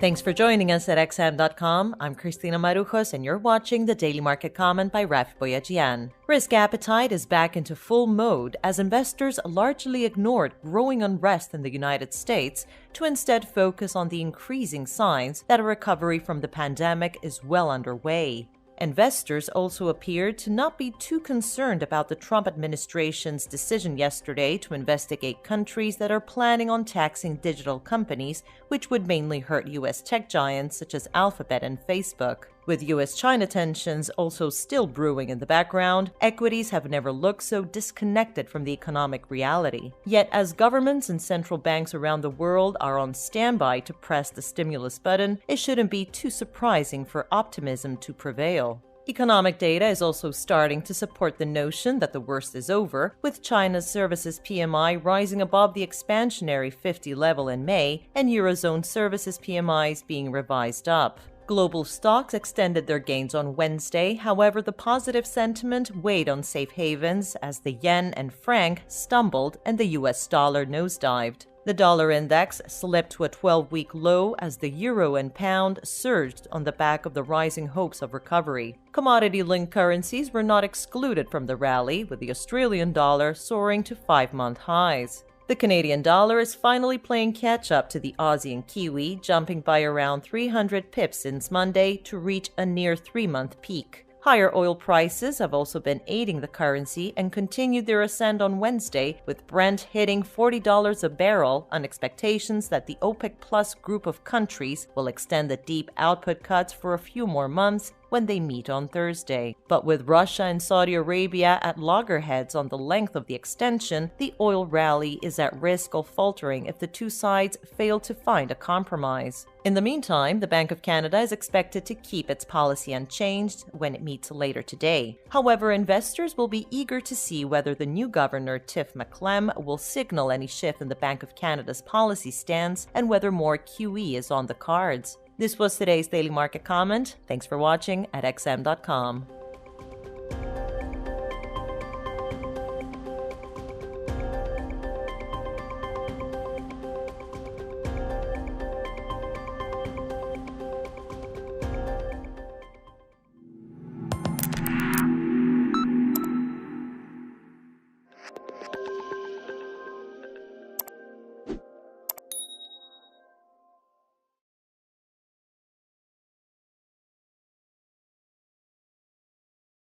Thanks for joining us at xm.com. I'm Cristina Marujos, and you're watching the Daily Market Comment by Rafi Boyajian. Risk appetite is back into full mode as investors largely ignored growing unrest in the United States to instead focus on the increasing signs that a recovery from the pandemic is well underway. Investors also appeared to not be too concerned about the Trump administration's decision yesterday to investigate countries that are planning on taxing digital companies, which would mainly hurt U.S. tech giants such as Alphabet and Facebook. With U.S.-China tensions also still brewing in the background, equities have never looked so disconnected from the economic reality. Yet, as governments and central banks around the world are on standby to press the stimulus button, it shouldn't be too surprising for optimism to prevail. Economic data is also starting to support the notion that the worst is over, with China's services PMI rising above the expansionary 50 level in May and Eurozone services PMIs being revised up. Global stocks extended their gains on Wednesday, however the positive sentiment weighed on safe havens as the yen and franc stumbled and the US dollar nosedived. The dollar index slipped to a 12-week low as the euro and pound surged on the back of the rising hopes of recovery. Commodity-linked currencies were not excluded from the rally, with the Australian dollar soaring to 5-month highs. The Canadian dollar is finally playing catch-up to the Aussie and Kiwi, jumping by around 300 pips since Monday to reach a near 3-month peak. Higher oil prices have also been aiding the currency and continued their ascent on Wednesday, with Brent hitting $40 a barrel on expectations that the OPEC Plus group of countries will extend the deep output cuts for a few more months when they meet on Thursday. But with Russia and Saudi Arabia at loggerheads on the length of the extension, the oil rally is at risk of faltering if the two sides fail to find a compromise. In the meantime, the Bank of Canada is expected to keep its policy unchanged when it meets later today. However, investors will be eager to see whether the new governor, Tiff Macklem, will signal any shift in the Bank of Canada's policy stance and whether more QE is on the cards. This was today's Daily Market Comment. Thanks for watching at xm.com.